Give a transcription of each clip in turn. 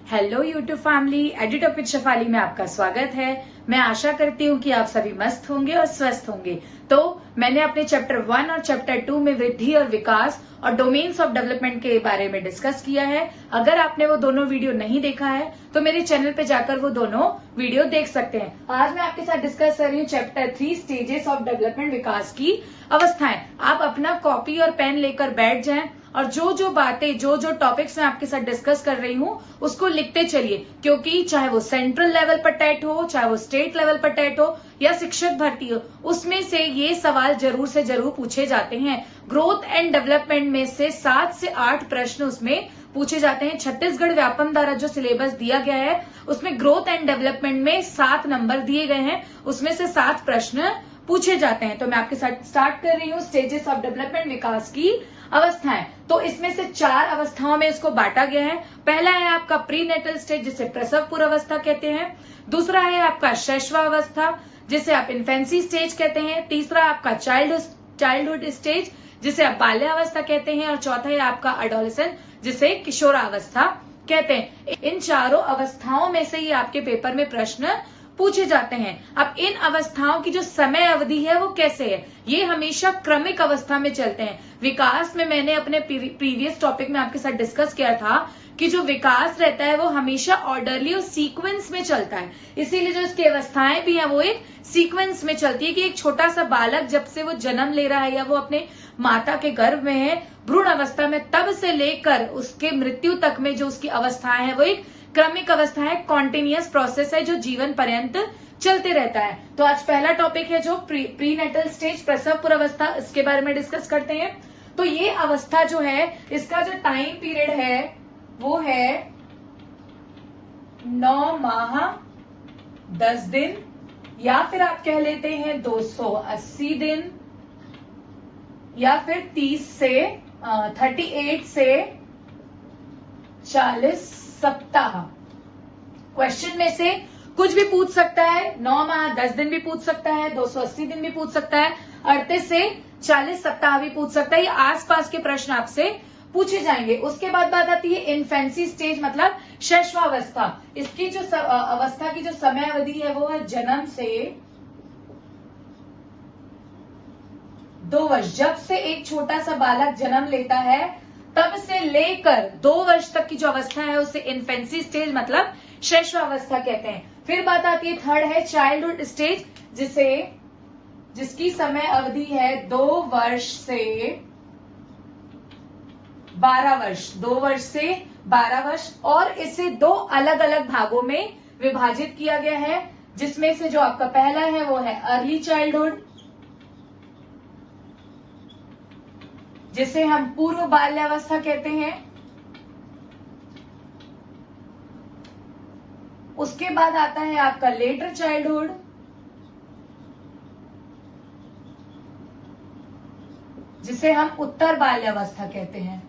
Hello YouTube family, Editalk with Shefali में आपका स्वागत है। मैं आशा करती हूँ कि आप सभी मस्त होंगे और स्वस्थ होंगे। तो मैंने अपने चैप्टर 1 और चैप्टर 2 में वृद्धि और विकास और डोमेन्स ऑफ डेवलपमेंट के बारे में डिस्कस किया है। अगर आपने वो दोनों वीडियो नहीं देखा है तो मेरे चैनल पे जाकर वो दोनों वीडियो देख सकते हैं। आज मैं आपके साथ डिस्कस कर रही हूँ चैप्टर 3 स्टेजेस ऑफ डेवलपमेंट, विकास की अवस्थाएं। आप अपना कॉपी और पेन लेकर बैठ जाएं और जो जो बातें, जो जो टॉपिक्स मैं आपके साथ डिस्कस कर रही हूँ उसको लिखते चलिए, क्योंकि चाहे वो सेंट्रल लेवल पर टेट हो, चाहे वो स्टेट लेवल पर टेट हो या शिक्षक भर्ती हो, उसमें से ये सवाल जरूर से जरूर पूछे जाते हैं। ग्रोथ एंड डेवलपमेंट में से 7 से 8 प्रश्न उसमें पूछे जाते हैं। छत्तीसगढ़ व्यापम द्वारा जो सिलेबस दिया गया है उसमें ग्रोथ एंड डेवलपमेंट में 7 नंबर दिए गए हैं, उसमें से 7 प्रश्न पूछे जाते हैं। तो मैं आपके साथ स्टार्ट कर रही हूँ स्टेजेस ऑफ डेवलपमेंट, विकास की अवस्थाएं। तो इसमें से 4 अवस्थाओं में इसको बांटा गया है। पहला है आपका प्रीनेटल स्टेज, जिसे प्रसव पूर्व अवस्था कहते हैं। दूसरा है आपका शैशवावस्था, जिसे आप इन्फेंसी स्टेज कहते हैं। तीसरा आपका चाइल्डहुड स्टेज, जिसे आप बाल्यावस्था कहते हैं। और चौथा है आपका एडोलेसेंस, जिसे किशोरावस्था कहते हैं। इन चारों अवस्थाओं में से ही आपके पेपर में प्रश्न पूछे जाते हैं। अब इन अवस्थाओं की जो समय अवधि है वो कैसे है, ये हमेशा क्रमिक अवस्था में चलते हैं। विकास में मैंने अपने प्रीवियस टॉपिक में आपके साथ डिस्कस किया था कि जो विकास रहता है वो हमेशा ऑर्डरली और सीक्वेंस में चलता है। इसीलिए जो इसकी अवस्थाएं भी हैं वो एक सीक्वेंस में चलती है कि एक छोटा सा बालक जब से वो जन्म ले रहा है या वो अपने माता के गर्भ में है भ्रूण अवस्था में, तब से लेकर उसके मृत्यु तक में जो उसकी अवस्थाएं है वो एक क्रमिक अवस्था है, कॉन्टिन्यूअस प्रोसेस है जो जीवन पर्यंत चलते रहता है। तो आज पहला टॉपिक है जो प्रीनेटल स्टेज, प्रसव पूर्व अवस्था, इसके बारे में डिस्कस करते हैं। तो ये अवस्था जो है इसका जो टाइम पीरियड है वो है 9 माह 10 दिन, या फिर आप कह लेते हैं 280 दिन, या फिर 38 से 40 सप्ताह। क्वेश्चन में से कुछ भी पूछ सकता है, 9 माह 10 दिन भी पूछ सकता है, 280 दिन भी पूछ सकता है, 38 से 40 सप्ताह भी पूछ सकता है। ये आसपास के प्रश्न आपसे पूछे जाएंगे। उसके बाद बात आती है इन्फेंसी स्टेज, मतलब शैशवावस्था। इसकी जो अवस्था की जो समय अवधि है वो है जन्म से 2 वर्ष। जब से एक छोटा सा बालक जन्म लेता है तब से लेकर 2 वर्ष तक की जो अवस्था है उसे इन्फेंसी स्टेज मतलब शैशवावस्था कहते हैं। फिर बात आती है, थर्ड है चाइल्डहुड स्टेज, जिसकी समय अवधि है 2 वर्ष से 12 वर्ष, 2 वर्ष से 12 वर्ष। और इसे 2 अलग अलग भागों में विभाजित किया गया है, जिसमें से जो आपका पहला है वो है अर्ली चाइल्डहुड, जिसे हम पूर्व बाल्यावस्था कहते हैं। उसके बाद आता है आपका लेटर चाइल्डहुड, जिसे हम उत्तर बाल्यावस्था कहते हैं।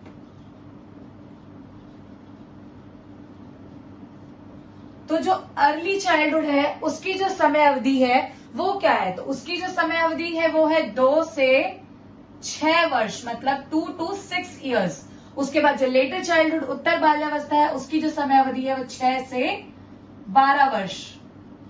तो जो अर्ली चाइल्डहुड है उसकी जो समय अवधि है वो क्या है, तो उसकी जो समय अवधि है वो है 2 से 6 वर्ष, मतलब 2 to 6 इयर्स। उसके बाद जो लेटर चाइल्डहुड उत्तर बाल्यावस्था है उसकी जो समय अवधि है वो 6 से 12 वर्ष।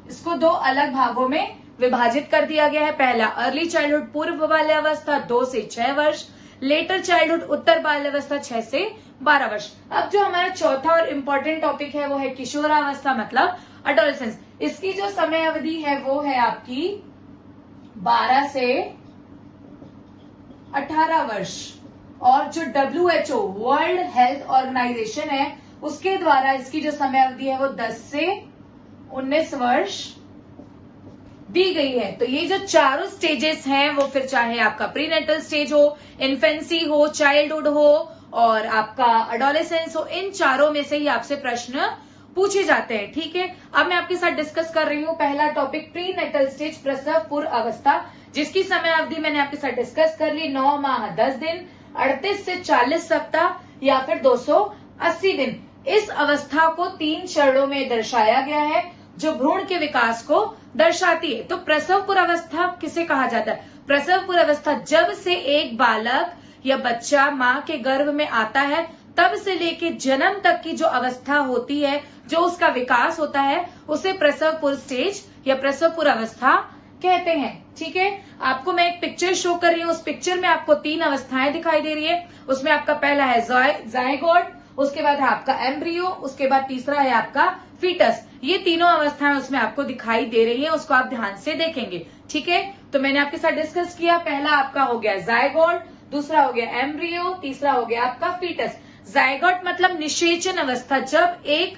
इसको 2 अलग भागों में विभाजित कर दिया गया है। पहला अर्ली चाइल्डहुड पूर्व बाल्यावस्था 2 से 6 वर्ष, लेटर चाइल्डहुड उत्तर बाल्यावस्था 6 से 12 वर्ष। अब जो हमारा चौथा और इम्पोर्टेंट टॉपिक है वो है किशोरावस्था मतलब एडोलेसेंस। इसकी जो समय अवधि है वो है आपकी 12 से 18 वर्ष। और जो WHO वर्ल्ड हेल्थ ऑर्गेनाइजेशन है उसके द्वारा इसकी जो समय अवधि है वो 10 से 19 वर्ष दी गई है। तो ये जो चारों स्टेजेस हैं वो फिर चाहे आपका प्रीनेटल स्टेज हो, इन्फेंसी हो, चाइल्डहुड हो और आपका एडोलेसेंस हो, इन चारों में से ही आपसे प्रश्न पूछे जाते हैं। ठीक है, अब मैं आपके साथ डिस्कस कर रही हूँ पहला टॉपिक प्रीनेटल स्टेज, प्रसव पूर्व अवस्था, जिसकी समय अवधि मैंने आपके साथ डिस्कस कर ली 9 माह 10 दिन, 38 से 40 सप्ताह या फिर 280 दिन। इस अवस्था को 3 चरणों में दर्शाया गया है जो भ्रूण के विकास को दर्शाती है। तो प्रसव पूर्व अवस्था किसे कहा जाता है? प्रसव पूर्व अवस्था जब से एक बालक या बच्चा माँ के गर्भ में आता है तब से लेके जन्म तक की जो अवस्था होती है, जो उसका विकास होता है, उसे प्रसव पूर्व स्टेज या प्रसव पूर्व अवस्था कहते हैं। ठीक है, आपको मैं एक पिक्चर शो कर रही हूँ। उस पिक्चर में आपको 3 अवस्थाएं दिखाई दे रही है। उसमें आपका पहला है जायगोट, उसके बाद है आपका एम्ब्रियो, उसके बाद तीसरा है आपका फीटस। ये तीनों अवस्थाएं उसमें आपको दिखाई दे रही है, उसको आप ध्यान से देखेंगे। ठीक है, तो मैंने आपके साथ डिस्कस किया, पहला आपका हो गया जायगोट, दूसरा हो गया एम्ब्रियो, तीसरा हो गया आपका फीटस। जायगोट मतलब निषेचन अवस्था, जब एक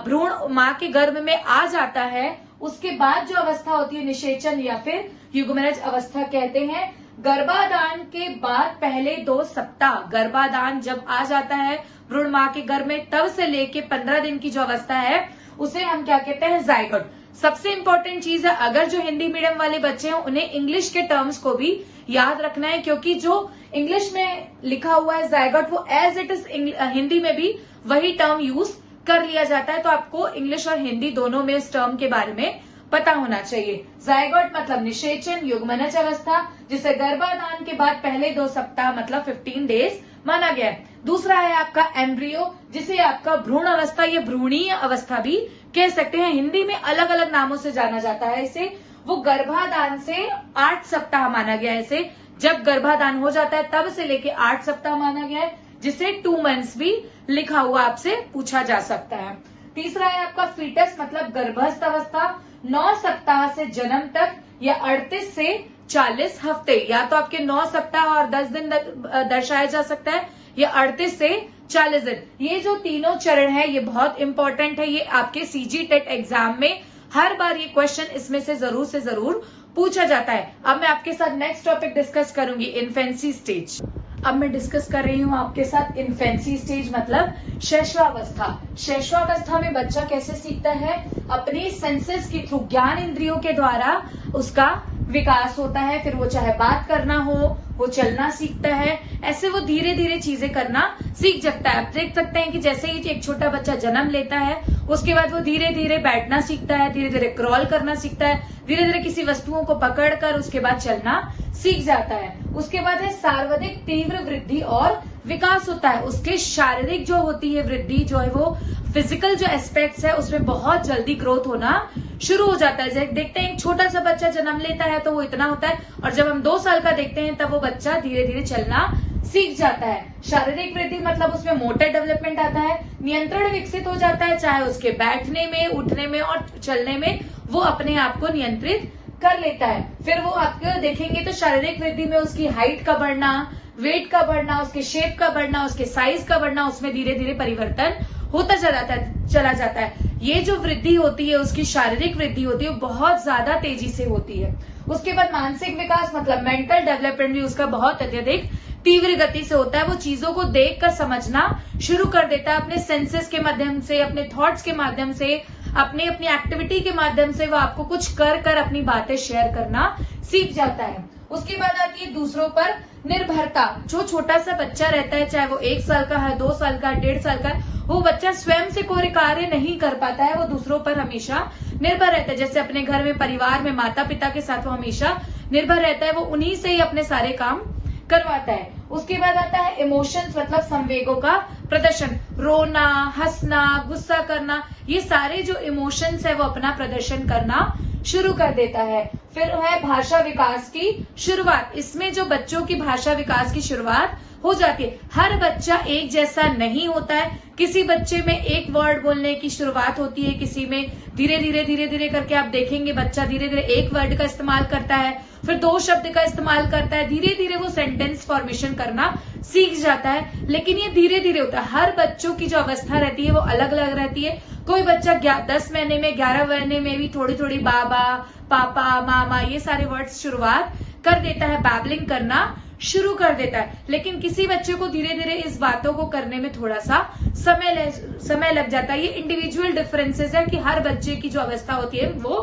भ्रूण माँ के गर्भ में आ जाता है, उसके बाद जो अवस्था होती है निषेचन या फिर युग्मनज अवस्था कहते हैं। गर्भाधान के बाद पहले 2 सप्ताह, गर्भाधान जब आ जाता है भ्रूण माँ के गर्भ में, तब से लेके 15 दिन की जो अवस्था है उसे हम क्या कहते हैं, जायगोट। सबसे इंपॉर्टेंट चीज है, अगर जो हिंदी मीडियम वाले बच्चे हैं उन्हें इंग्लिश के टर्म्स को भी याद रखना है, क्योंकि जो इंग्लिश में लिखा हुआ है जायगोट, वो एज इट इज हिंदी में भी वही टर्म यूज कर लिया जाता है। तो आपको इंग्लिश और हिंदी दोनों में इस टर्म के बारे में पता होना चाहिए। जायगोट मतलब निषेचन युग्मनज अवस्था, जिसे गर्भाधान के बाद पहले 2 सप्ताह मतलब 15 डेज माना गया है। दूसरा है आपका एम्ब्रियो, जिसे आपका भ्रूण अवस्था या भ्रूणीय अवस्था भी कह सकते हैं। हिंदी में अलग अलग नामों से जाना जाता है इसे। वो गर्भाधान से 8 सप्ताह माना गया है इसे। जब गर्भाधान हो जाता है तब से लेके 8 सप्ताह माना गया है, जिसे 2 मंथ्स भी लिखा हुआ आपसे पूछा जा सकता है। तीसरा है आपका फीटस मतलब गर्भस्थ अवस्था, 9 सप्ताह से जन्म तक या 38 से 40 हफ्ते, या तो आपके 9 सप्ताह और 10 दिन दर्शाया जा सकता है, या 38 से 40 दिन। ये जो तीनों चरण है ये बहुत इंपॉर्टेंट है। ये आपके सीजी टेट एग्जाम में हर बार ये क्वेश्चन इसमें से जरूर पूछा जाता है। अब मैं आपके साथ नेक्स्ट टॉपिक डिस्कस करूंगी, इन्फेंसी स्टेज। अब मैं डिस्कस कर रही हूँ आपके साथ इन्फेंसी स्टेज मतलब शैशवावस्था। शैशवावस्था में बच्चा कैसे सीखता है, अपनी सेंसेस के थ्रू, ज्ञान इंद्रियों के द्वारा उसका विकास होता है। फिर वो चाहे बात करना हो, वो चलना सीखता है, ऐसे वो धीरे धीरे चीजें करना सीख जाता है। आप देख सकते हैं कि जैसे ही एक छोटा बच्चा जन्म लेता है, उसके बाद वो धीरे धीरे बैठना सीखता है, धीरे धीरे क्रॉल करना सीखता है, धीरे धीरे किसी वस्तुओं को पकड़कर उसके बाद चलना सीख जाता है। उसके बाद है सर्वाधिक तीव्र वृद्धि और विकास होता है। उसके शारीरिक जो होती है वृद्धि, जो है वो फिजिकल जो एस्पेक्ट्स है उसमें बहुत जल्दी ग्रोथ होना शुरू हो जाता है। जैसे देखते हैं एक छोटा सा बच्चा जन्म लेता है तो वो इतना होता है, और जब हम 2 साल का देखते हैं तब वो बच्चा धीरे धीरे चलना सीख जाता है। शारीरिक वृद्धि मतलब उसमें मोटर डेवलपमेंट आता है, नियंत्रण विकसित हो जाता है, चाहे उसके बैठने में, उठने में और चलने में वो अपने आप को नियंत्रित कर लेता है। फिर वो आपको देखेंगे तो शारीरिक वृद्धि में उसकी हाइट का बढ़ना, वेट का बढ़ना, उसके शेप का बढ़ना, उसके साइज का बढ़ना, उसमें धीरे धीरे परिवर्तन होता चला जाता है। ये जो वृद्धि होती है, उसकी शारीरिक वृद्धि होती है, बहुत ज्यादा तेजी से होती है। उसके बाद मानसिक विकास मतलब मेंटल डेवलपमेंट भी उसका बहुत अत्यधिक तीव्र गति से होता है। वो चीजों को देखकर समझना शुरू कर देता है, अपने सेंसेस के माध्यम से, अपने थॉट्स के माध्यम से, अपनी एक्टिविटी के माध्यम से वो आपको कुछ कर अपनी बातें शेयर करना सीख जाता है। उसके बाद आती है दूसरों पर निर्भरता। जो छोटा सा बच्चा रहता है, चाहे वो 1 साल का है, 2 साल का, 1.5 साल का, वो बच्चा स्वयं से कोई कार्य नहीं कर पाता है, वो दूसरों पर हमेशा निर्भर रहता है। जैसे अपने घर में, परिवार में माता पिता के साथ वो हमेशा निर्भर रहता है, वो उन्हीं से ही अपने सारे काम करवाता है। उसके बाद आता है इमोशंस मतलब संवेगों का प्रदर्शन, रोना, हंसना, गुस्सा करना, ये सारे जो इमोशंस है वो अपना प्रदर्शन करना शुरू कर देता है। फिर है भाषा विकास की शुरुआत। इसमें जो बच्चों की भाषा विकास की शुरुआत हो जाती है। हर बच्चा एक जैसा नहीं होता है, किसी बच्चे में एक वर्ड बोलने की शुरुआत होती है, किसी में धीरे धीरे करके आप देखेंगे बच्चा धीरे धीरे 1 वर्ड का इस्तेमाल करता है, फिर 2 शब्द का इस्तेमाल करता है, धीरे धीरे वो सेंटेंस फॉर्मेशन करना सीख जाता है। लेकिन ये धीरे धीरे होता है। हर बच्चों की जो अवस्था रहती है वो अलग अलग रहती है। कोई बच्चा 10 महीने में, 11 महीने में भी थोड़ी बाबा, पापा, मामा, ये सारे वर्ड्स शुरुआत कर देता है, बैबलिंग करना शुरू कर देता है। लेकिन किसी बच्चे को धीरे धीरे इस बातों को करने में थोड़ा सा समय लग जाता है। ये इंडिविजुअल डिफरेंसेस है कि हर बच्चे की जो अवस्था होती है वो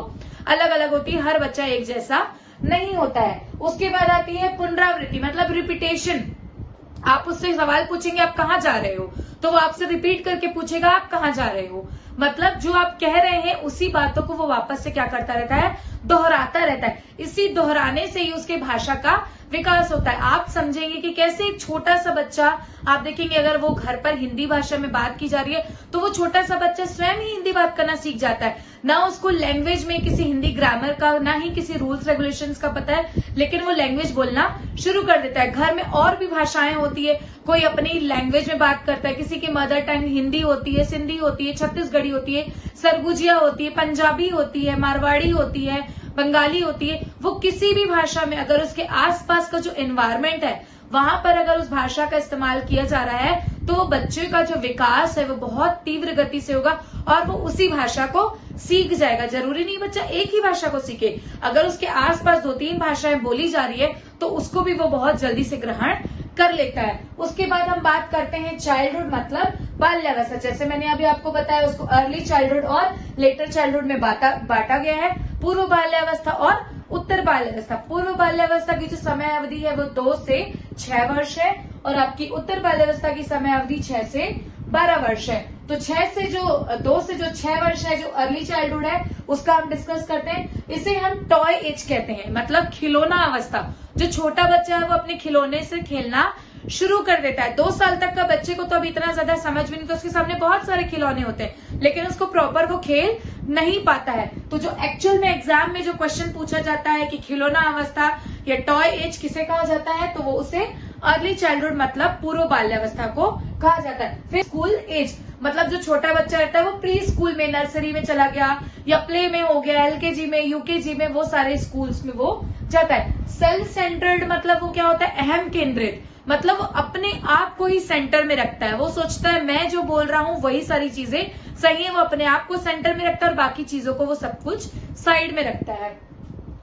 अलग अलग होती है, हर बच्चा एक जैसा नहीं होता है। उसके बाद आती है पुनरावृत्ति मतलब रिपीटेशन। आप उससे सवाल पूछेंगे आप कहाँ जा रहे हो, तो वो आपसे रिपीट करके पूछेगा आप कहाँ जा रहे हो। मतलब जो आप कह रहे हैं उसी बातों को वो वापस से क्या करता रहता है, दोहराता रहता है। इसी दोहराने से ही उसके भाषा का विकास होता है। आप समझेंगे कि कैसे एक छोटा सा बच्चा, आप देखेंगे अगर वो घर पर हिंदी भाषा में बात की जा रही है तो वो छोटा सा बच्चा स्वयं ही हिंदी बात करना सीख जाता है। ना उसको लैंग्वेज में किसी हिंदी ग्रामर का, ना ही किसी रूल्स रेगुलेशंस का पता है, लेकिन वो लैंग्वेज बोलना शुरू कर देता है। घर में और भी भाषाएं होती है, कोई अपनी लैंग्वेज में बात करता है, किसी की मदर टंग हिंदी होती है, सिंधी होती है, छत्तीसगढ़ी होती है, सरगुजिया होती है, पंजाबी होती है, मारवाड़ी होती है, बंगाली होती है। वो किसी भी भाषा में अगर उसके आसपास का जो एनवायरमेंट है वहां पर अगर उस भाषा का इस्तेमाल किया जा रहा है तो बच्चे का जो विकास है वो बहुत तीव्र गति से होगा और वो उसी भाषा को सीख जाएगा। जरूरी नहीं बच्चा एक ही भाषा को सीखे, अगर उसके आसपास 2-3 भाषाएं बोली जा रही है तो उसको भी वो बहुत जल्दी से ग्रहण कर लेता है। उसके बाद हम बात करते हैं चाइल्डहुड मतलब बाल्यावस्था। जैसे मैंने अभी आपको बताया उसको अर्ली चाइल्डहुड और लेटर चाइल्डहुड में बांटा गया है। पूर्व बाल्यावस्था और उत्तर बाल्यावस्था। पूर्व बाल्यावस्था की जो समय अवधि है वो 2 से 6 वर्ष है और आपकी उत्तर बाल्यावस्था की समय अवधि 6 से 12 वर्ष है। तो 2 से जो 6 वर्ष है जो अर्ली चाइल्डहुड है उसका हम डिस्कस करते हैं। इसे हम टॉय एज कहते हैं, मतलब खिलौना अवस्था। जो छोटा बच्चा है वो अपने खिलौने से खेलना शुरू कर देता है। 2 साल तक का बच्चे को तो अभी इतना ज्यादा समझ भी नहीं, तो उसके सामने बहुत सारे खिलौने होते हैं लेकिन उसको प्रॉपर वो खेल नहीं पाता है। तो जो एक्चुअल में एग्जाम में जो क्वेश्चन पूछा जाता है कि खिलौना अवस्था या टॉय एज किसे कहा जाता है, तो वो उसे अर्ली चाइल्डहुड मतलब पूर्व बाल्यावस्था को कहा जाता है। फिर स्कूल एज मतलब जो छोटा बच्चा रहता है वो प्री स्कूल में, नर्सरी में चला गया या प्ले में हो गया, एलकेजी में, यूकेजी में, वो सारे स्कूल्स में वो जाता है। सेल्फ सेंटर्ड मतलब वो क्या होता है, अहम केंद्रित, मतलब वो अपने आप को ही सेंटर में रखता है। वो सोचता है मैं जो बोल रहा हूँ वही सारी चीजें सही है, वो अपने आप को सेंटर में रखता है और बाकी चीजों को वो सब कुछ साइड में रखता है।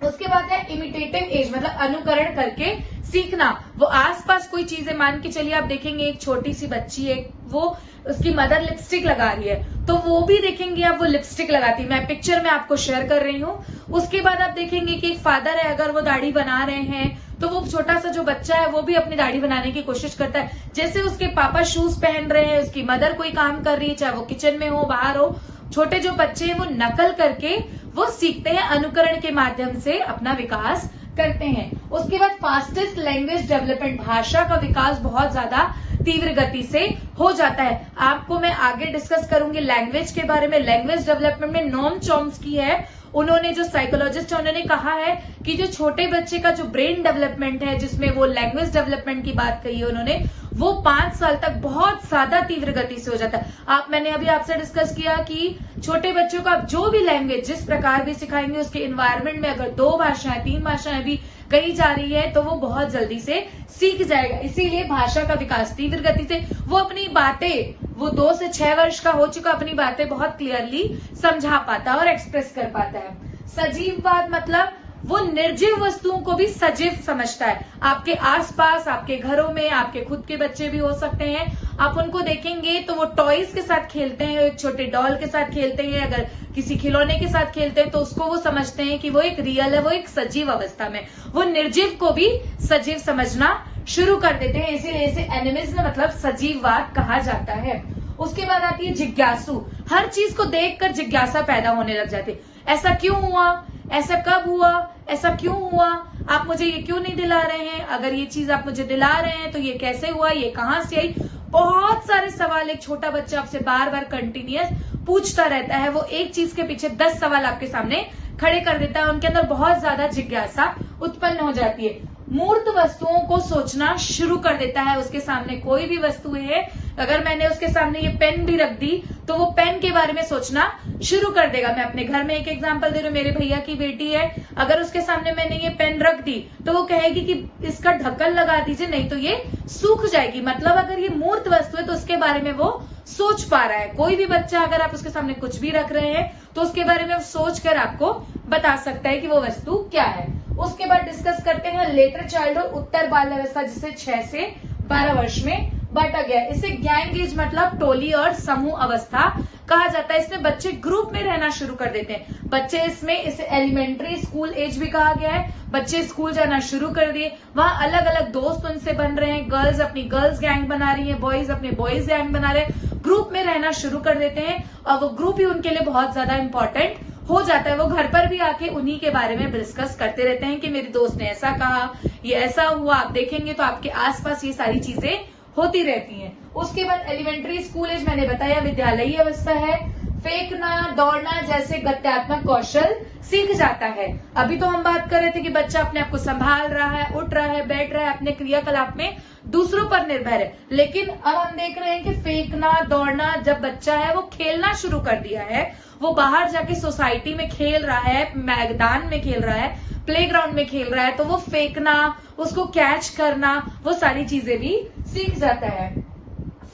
उसके बाद है इमिटेटिव एज मतलब अनुकरण करके सीखना। वो आसपास कोई चीजें, मान के चलिए आप देखेंगे एक छोटी सी बच्ची है, वो उसकी मदर लिपस्टिक लगा रही है तो वो भी देखेंगे आप वो लिपस्टिक लगाती है। मैं पिक्चर में आपको शेयर कर रही हूँ। उसके बाद आप देखेंगे कि एक फादर है, अगर वो दाढ़ी बना रहे हैं तो वो छोटा सा जो बच्चा है वो भी अपनी दाढ़ी बनाने की कोशिश करता है। जैसे उसके पापा शूज पहन रहे हैं, उसकी मदर कोई काम कर रही है, चाहे वो किचन में हो बाहर हो, छोटे जो बच्चे हैं वो नकल करके वो सीखते हैं, अनुकरण के माध्यम से अपना विकास करते हैं। उसके बाद फास्टेस्ट लैंग्वेज डेवलपमेंट, भाषा का विकास बहुत ज्यादा तीव्र गति से हो जाता है। आपको मैं आगे डिस्कस करूंगी लैंग्वेज के बारे में। लैंग्वेज डेवलपमेंट में नोम चॉम्स्की है, उन्होंने जो साइकोलॉजिस्ट है उन्होंने कहा है कि जो छोटे बच्चे का जो ब्रेन डेवलपमेंट है, जिसमें वो लैंग्वेज डेवलपमेंट की बात कही है उन्होंने, वो 5 साल तक बहुत ज्यादा तीव्र गति से हो जाता है। मैंने अभी आपसे डिस्कस किया कि छोटे बच्चों को आप जो भी लैंग्वेज जिस प्रकार भी सिखाएंगे उसके इन्वायरमेंट में अगर 2 भाषाएं 3 भाषाएं भी कही जा रही है तो वो बहुत जल्दी से सीख जाएगा। इसीलिए भाषा का विकास तीव्र गति से, वो अपनी बातें, वो 2 से 6 वर्ष का हो चुका, अपनी बातें बहुत क्लियरली समझा पाता है और एक्सप्रेस कर पाता है। सजीववाद मतलब वो निर्जीव वस्तुओं को भी सजीव समझता है। आपके आसपास, आपके घरों में, आपके खुद के बच्चे भी हो सकते हैं, आप उनको देखेंगे तो वो टॉयज के साथ खेलते हैं, एक छोटे डॉल के साथ खेलते हैं, अगर किसी खिलौने के साथ खेलते हैं तो उसको वो समझते हैं कि वो एक रियल है, वो एक सजीव अवस्था में, वो निर्जीव को भी सजीव समझना शुरू कर देते हैं। इसीलिए इसे एनिमिज्म मतलब सजीववाद कहा जाता है। उसके बाद आती है जिज्ञासु, हर चीज को देखकर जिज्ञासा पैदा होने लग जाती है। ऐसा क्यों हुआ, ऐसा कब हुआ, ऐसा क्यों हुआ, आप मुझे ये क्यों नहीं दिला रहे हैं, अगर ये चीज आप मुझे दिला रहे हैं तो ये कैसे हुआ, ये कहां से आई। बहुत सारे सवाल एक छोटा बच्चा आपसे बार बार कंटिन्यूअस पूछता रहता है। वो एक चीज के पीछे 10 सवाल आपके सामने खड़े कर देता है, उनके अंदर बहुत ज्यादा जिज्ञासा उत्पन्न हो जाती है। मूर्त वस्तुओं को सोचना शुरू कर देता है। उसके सामने कोई भी वस्तु है, अगर मैंने उसके सामने ये पेन भी रख दी तो वो पेन के बारे में सोचना शुरू कर देगा। मैं अपने घर में एक एग्जांपल दे रही हूँ, मेरे भैया की बेटी है, अगर उसके सामने मैंने ये पेन रख दी तो वो कहेगी कि इसका ढक्कन लगा दीजिए नहीं तो ये सूख जाएगी। मतलब अगर ये मूर्त वस्तु है तो उसके बारे में वो सोच पा रहा है। कोई भी बच्चा अगर आप उसके सामने कुछ भी रख रहे हैं तो उसके बारे में सोच कर आपको बता सकता है कि वो वस्तु क्या है। उसके बाद डिस्कस करते हैं लेटर चाइल्डहुड, उत्तर बाल्यावस्था, जिसे 6 से 12 वर्ष में बांटा गया है। इसे गैंग एज मतलब टोली और समूह अवस्था कहा जाता है। इसमें बच्चे ग्रुप में रहना शुरू कर देते हैं। बच्चे इसमें, इसे एलिमेंट्री स्कूल एज भी कहा गया है। बच्चे स्कूल जाना शुरू कर दिए, वहां अलग अलग दोस्त उनसे बन रहे हैं, गर्ल्स अपनी गर्ल्स गैंग बना रही है, बॉयज अपने बॉयज गैंग बना रहे हैं, ग्रुप में रहना शुरू कर देते हैं और वो ग्रुप ही उनके लिए बहुत ज्यादा इंपॉर्टेंट हो जाता है, वो घर पर भी आके उन्हीं के बारे में डिस्कस करते रहते हैं कि मेरी दोस्त ने ऐसा कहा, ये ऐसा हुआ। आप देखेंगे तो आपके आसपास ये सारी चीजें होती रहती हैं। उसके बाद एलिमेंट्री स्कूल एज मैंने बताया विद्यालयी अवस्था है। फेंकना, दौड़ना जैसे गत्यात्मक कौशल सीख जाता है। अभी तो हम बात कर रहे थे कि बच्चा अपने आप को संभाल रहा है, उठ रहा है, बैठ रहा है, अपने क्रियाकलाप में दूसरों पर निर्भर है। लेकिन अब हम देख रहे हैं कि फेंकना, दौड़ना जब बच्चा है वो खेलना शुरू कर दिया है, वो बाहर जाके सोसाइटी में खेल रहा है, मैदान में खेल रहा है, प्लेग्राउंड में खेल रहा है, तो वो फेंकना, उसको कैच करना, वो सारी चीजें भी सीख जाता है।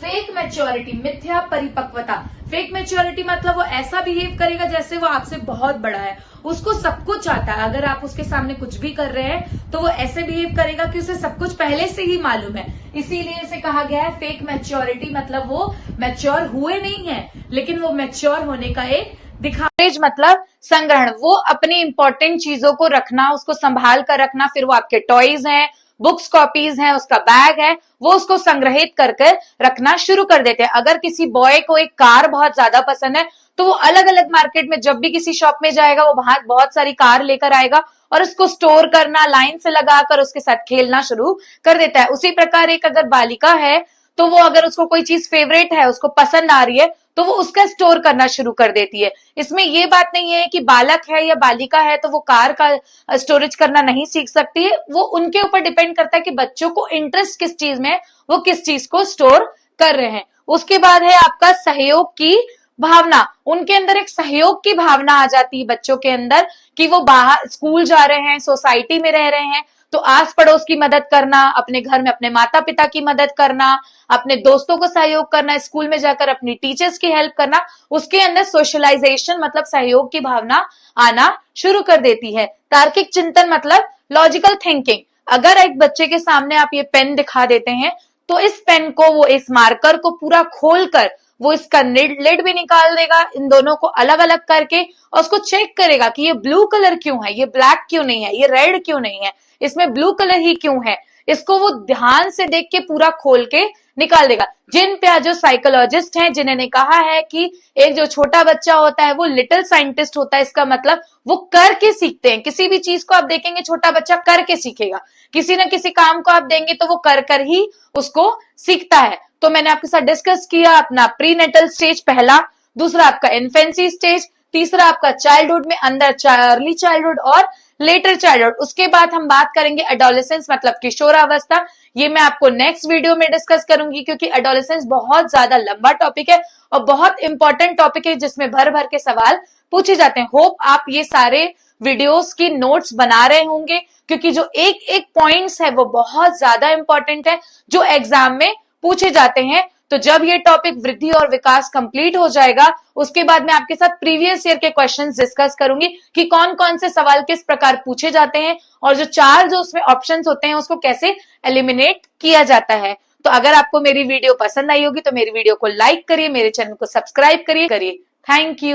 फेक मैच्योरिटी, मिथ्या परिपक्वता। फेक मैच्योरिटी मतलब वो ऐसा बिहेव करेगा जैसे वो आपसे बहुत बड़ा है, उसको सब कुछ आता है। अगर आप उसके सामने कुछ भी कर रहे हैं तो वो ऐसे बिहेव करेगा कि उसे सब कुछ पहले से ही मालूम है। इसीलिए इसे कहा गया है फेक मैच्योरिटी, मतलब वो मैच्योर हुए नहीं है, लेकिन वो मैच्योर होने का एक दिखावेज मतलब संग्रहण, वो अपनी इंपॉर्टेंट चीजों को रखना, उसको संभाल कर रखना। फिर वो आपके टॉयज हैं, बुक्स, कॉपीज हैं, उसका बैग है, वो उसको संग्रहित करके रखना शुरू कर देते हैं। अगर किसी बॉय को एक कार बहुत ज्यादा पसंद है तो वो अलग अलग मार्केट में जब भी किसी शॉप में जाएगा वो बाहर बहुत सारी कार लेकर आएगा और उसको स्टोर करना, लाइन से लगाकर उसके साथ खेलना शुरू कर देता है। उसी प्रकार एक अगर बालिका है तो वो अगर उसको कोई चीज फेवरेट है, उसको पसंद आ रही है, तो वो उसका स्टोर करना शुरू कर देती है। इसमें ये बात नहीं है कि बालक है या बालिका है तो वो कार का स्टोरेज करना नहीं सीख सकती है। वो उनके ऊपर डिपेंड करता है कि बच्चों को इंटरेस्ट किस चीज में, वो किस चीज को स्टोर कर रहे हैं। उसके बाद है आपका सहयोग की भावना। उनके अंदर एक सहयोग की भावना आ जाती है बच्चों के अंदर कि वो बाहर स्कूल जा रहे हैं, सोसाइटी में रह रहे हैं, तो आस पड़ोस की मदद करना, अपने घर में अपने माता पिता की मदद करना, अपने दोस्तों को सहयोग करना, स्कूल में जाकर अपनी टीचर्स की हेल्प करना, उसके अंदर सोशलाइजेशन मतलब सहयोग की भावना आना शुरू कर देती है। तार्किक चिंतन मतलब लॉजिकल थिंकिंग। अगर एक बच्चे के सामने आप ये पेन दिखा देते हैं तो इस पेन को, वो इस मार्कर को पूरा खोलकर वो इसका लिड भी निकाल देगा, इन दोनों को अलग अलग करके, और उसको चेक करेगा कि ये ब्लू कलर क्यों है, ये ब्लैक क्यों नहीं है, ये रेड क्यों नहीं है, इसमें ब्लू कलर ही क्यों है। इसको वो ध्यान से देख के पूरा खोल के निकाल देगा। जिन पियाजे साइकोलॉजिस्ट हैं जिन्होंने कहा है कि एक जो छोटा बच्चा होता है वो लिटिल साइंटिस्ट होता है, इसका मतलब वो करके सीखते हैं। किसी भी चीज को आप देखेंगे छोटा बच्चा करके सीखेगा, किसी ना किसी काम को आप देंगे तो वो कर कर ही उसको सीखता है। तो मैंने आपके साथ डिस्कस किया अपना प्रीनेटल स्टेज पहला, दूसरा आपका इन्फेंसी स्टेज, तीसरा आपका चाइल्डहुड में अंदर अर्ली चाइल्डहुड और लेटर चाइल्डहुड। उसके बाद हम बात करेंगे एडोलेसेंस मतलब किशोरावस्था। ये मैं आपको नेक्स्ट वीडियो में डिस्कस करूंगी क्योंकि एडोलेसेंस बहुत ज्यादा लंबा टॉपिक है और बहुत इंपॉर्टेंट टॉपिक है जिसमें भर भर के सवाल पूछे जाते हैं। होप आप ये सारे वीडियोस की नोट्स बना रहे होंगे क्योंकि जो एक एक पॉइंट्स है वो बहुत ज्यादा इंपॉर्टेंट है जो एग्जाम में पूछे जाते हैं। तो जब ये टॉपिक वृद्धि और विकास कंप्लीट हो जाएगा उसके बाद मैं आपके साथ प्रीवियस ईयर के क्वेश्चंस डिस्कस करूंगी कि कौन कौन से सवाल किस प्रकार पूछे जाते हैं और जो चार जो उसमें ऑप्शंस होते हैं उसको कैसे एलिमिनेट किया जाता है। तो अगर आपको मेरी वीडियो पसंद आई होगी तो मेरी वीडियो को लाइक करिए, मेरे चैनल को सब्सक्राइब करिए। Thank you.